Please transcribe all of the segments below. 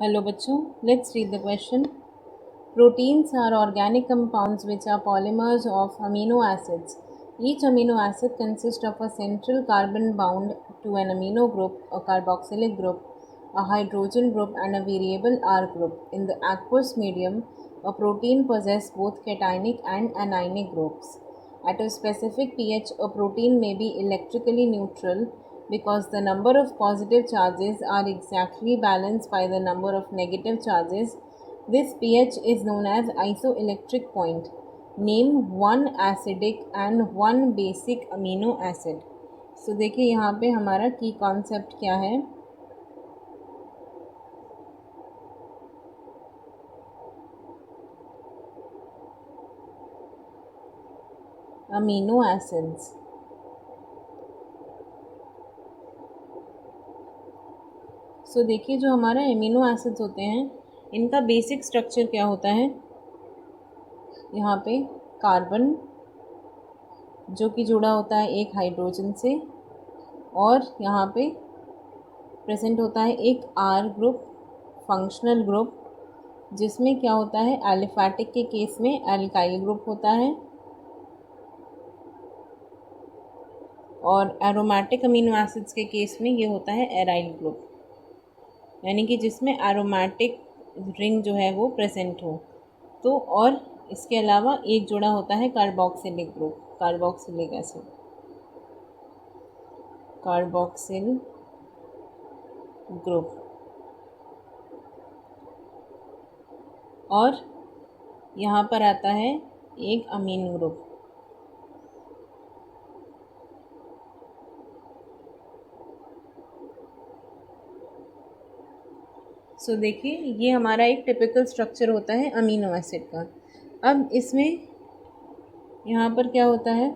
Hello बच्चों, let's read the question. Proteins are organic compounds which are polymers of amino acids. Each amino acid consists of a central carbon bound to an amino group, a carboxylic group, a hydrogen group and a variable R group. In the aqueous medium, a protein possesses both cationic and anionic groups. At a specific pH, a protein may be electrically neutral because the number of positive charges are exactly balanced by the number of negative charges. This pH is known as isoelectric point. Name one acidic and one basic amino acid. So देखिए यहाँ पे हमारा की concept क्या है. Amino acids. सो देखिए जो हमारा एमिनो एसिड्स होते हैं इनका बेसिक स्ट्रक्चर क्या होता है. यहाँ पे कार्बन जो कि जुड़ा होता है एक हाइड्रोजन से और यहाँ पे प्रेजेंट होता है एक आर ग्रुप, फंक्शनल ग्रुप, जिसमें क्या होता है एलिफैटिक के केस में एल्काइल ग्रुप होता है और एरोमेटिक अमीनो एसिड्स के केस में ये होता है एराइल ग्रुप, यानी कि जिसमें एरोमेटिक रिंग जो है वो प्रेजेंट हो. तो और इसके अलावा एक जुड़ा होता है carboxylic group, carboxylic acid, carboxyl group. और यहाँ पर आता है एक अमीन ग्रुप. सो देखिए ये हमारा एक टिपिकल स्ट्रक्चर होता है अमीनो एसिड का. अब इसमें यहाँ पर क्या होता है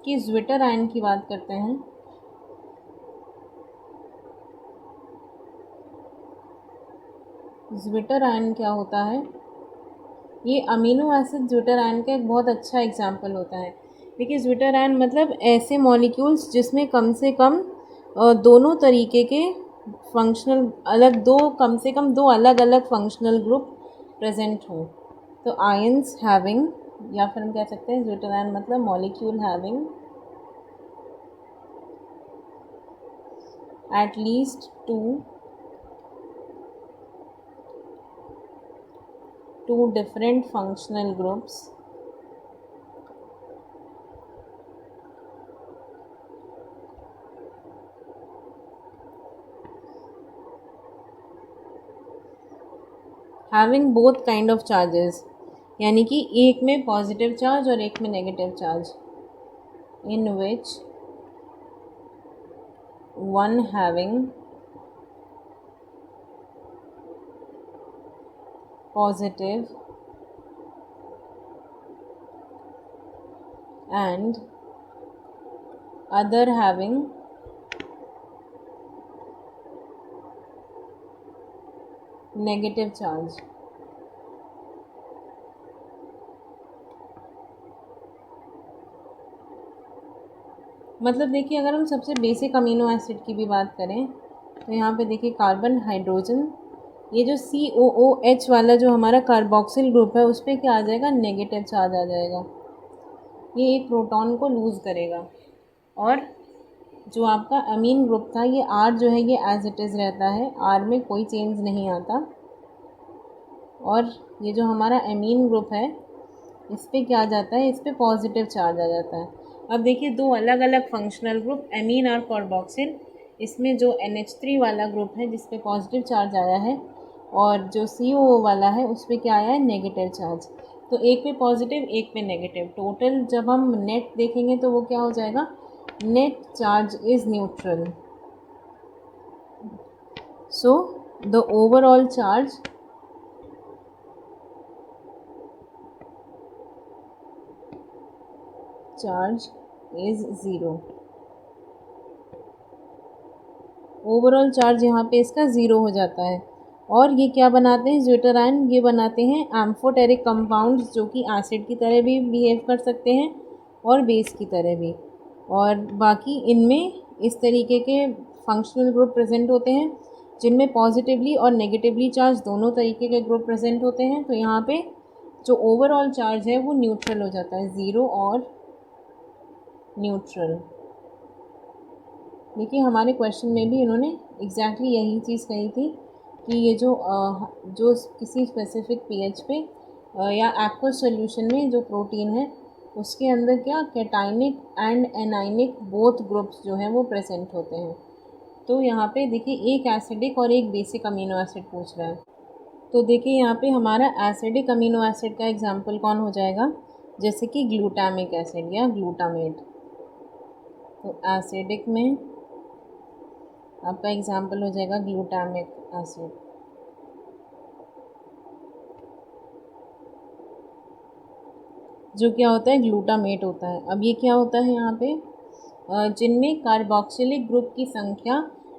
कि ज्विटर आयन की बात करते हैं. ज्विटर आयन क्या होता है, ये अमीनो एसिड ज्विटर आयन का एक बहुत अच्छा एग्जाम्पल होता है. देखिए ज्विटर आयन मतलब ऐसे मॉलिक्यूल्स जिसमें कम से कम दोनों तरीके के फंक्शनल अलग दो कम से कम दो अलग अलग फंक्शनल ग्रुप प्रेजेंट हों. तो आयंस हैविंग, या फिर हम कह सकते हैं ज्विटर आयन मतलब molecule having at least two different functional groups having both kind of charges, यानी कि एक में पॉजिटिव चार्ज और एक में negative charge, in which one having positive and other having negative charge. मतलब देखिए अगर हम सबसे बेसिक अमीनो एसिड की भी बात करें तो यहाँ पे देखिए कार्बन, हाइड्रोजन, ये जो COOH वाला जो हमारा कार्बोक्सिल ग्रुप है उस पर क्या आ जाएगा, नेगेटिव चार्ज आ जाएगा. ये एक प्रोटॉन को लूज़ करेगा. और जो आपका अमीन ग्रुप था ये R जो है ये एज इट इज़ रहता है, R में कोई चेंज नहीं आता. और ये जो हमारा अमीन ग्रुप है इस पर क्या आ जाता है, इस पर पॉजिटिव चार्ज आ जाता है. अब देखिए दो अलग अलग फंक्शनल ग्रुप अमीन और कार्बोक्सिल, इसमें जो NH3 वाला ग्रुप है जिस पे पॉजिटिव चार्ज आया है और जो COO वाला है उस पर क्या आया है, नेगेटिव चार्ज. तो एक पे पॉजिटिव एक पे नेगेटिव, टोटल जब हम नेट देखेंगे तो वो क्या हो जाएगा, net charge is neutral. So the overall charge is zero. Overall charge यहाँ पे इसका ज़ीरो हो जाता है. और ये क्या बनाते हैं ज्विटर आयन, ये बनाते हैं एम्फोटेरिक कंपाउंड्स जो कि एसिड की तरह भी बिहेव कर सकते हैं और बेस की तरह भी. और बाकी इनमें इस तरीके के फंक्शनल ग्रुप प्रेजेंट होते हैं जिनमें पॉजिटिवली और नेगेटिवली चार्ज दोनों तरीके के ग्रुप प्रेजेंट होते हैं। तो यहाँ पे जो ओवरऑल चार्ज है वो न्यूट्रल हो जाता है, ज़ीरो और न्यूट्रल। देखिए हमारे क्वेश्चन में भी इन्होंने एग्जैक्टली यही चीज़ कही थी कि ये जो किसी स्पेसिफिक पीएच पे या एक्वस सॉल्यूशन में जो प्रोटीन है उसके अंदर क्या cationic and anionic both groups जो हैं वो प्रेजेंट होते हैं। तो यहाँ पे देखिए एक एसिडिक और एक बेसिक अमीनो एसिड पूछ रहा है। तो देखिए यहाँ पे हमारा एसिडिक अमीनो एसिड का एग्जांपल कौन हो जाएगा, जैसे कि ग्लूटामिक एसिड या ग्लूटामेट। तो एसिडिक में आपका एग्जांपल हो जाएगा ग्लूटामिक एसिड। जो क्या होता है, ग्लूटामेट होता है। अब ये क्या होता है यहाँ पे, जिनमें कार्बोक्सिलिक ग्रुप की संख्या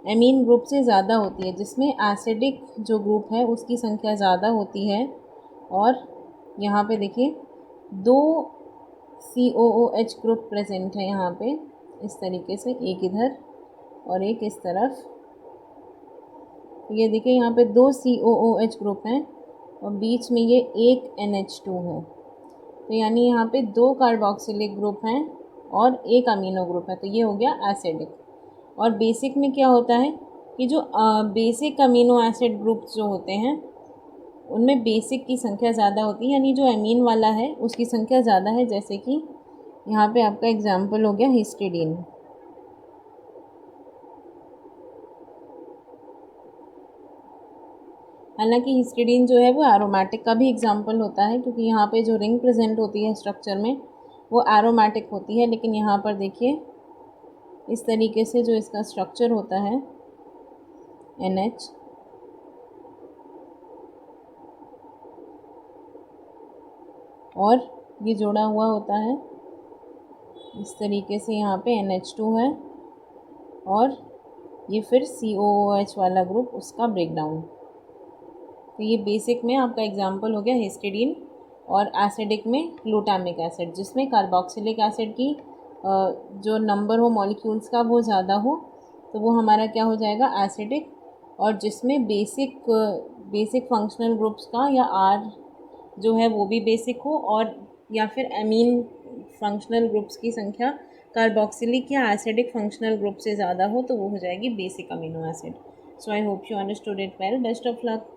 एमीन ग्रुप से ज़्यादा होती है, जिसमें एसिडिक जो ग्रुप है उसकी संख्या ज़्यादा होती है। और यहाँ पे देखिए दो COOH ग्रुप प्रेजेंट है यहाँ पे इस तरीके से, एक इधर और एक इस तरफ। ये देखिए यहाँ पे दो COOH ग्रुप हैं और बीच में ये एक NH2 है। तो यानी यहाँ पे दो कार्बोक्सिलिक ग्रुप हैं और एक अमीनो ग्रुप है, तो ये हो गया एसिडिक। और बेसिक में क्या होता है कि जो बेसिक अमीनो एसिड ग्रुप्स जो होते हैं उनमें बेसिक की संख्या ज़्यादा होती है, यानी जो अमीन वाला है उसकी संख्या ज़्यादा है। जैसे कि यहाँ पे आपका एग्जाम्पल हो गया हिस्टिडीन। हालांकि हिस्टिडीन जो है वो एरोमेटिक का भी एग्जाम्पल होता है, क्योंकि यहाँ पे जो रिंग प्रेजेंट होती है स्ट्रक्चर में वो एरोमेटिक होती है। लेकिन यहाँ पर देखिए इस तरीके से जो इसका स्ट्रक्चर होता है NH, और ये जोड़ा हुआ होता है इस तरीके से, यहाँ पे NH2 है और ये फिर COOH वाला ग्रुप उसका ब्रेकडाउन। तो ये बेसिक में आपका एग्जाम्पल हो गया हिस्टिडीन, और एसिडिक में ग्लूटामिक एसिड, जिसमें कार्बोक्सिलिक एसिड की जो नंबर हो मॉलिक्यूल्स का वो ज़्यादा हो, तो वो हमारा क्या हो जाएगा एसिडिक। और जिसमें बेसिक फंक्शनल ग्रुप्स का या R जो है वो भी बेसिक हो, और या फिर अमीन फंक्शनल ग्रुप्स की संख्या कार्बोक्सिलिक या एसिडिक फंक्शनल ग्रुप से ज़्यादा हो, तो वो हो जाएगी basic amino acid. So I hope you understood it well. Best of luck.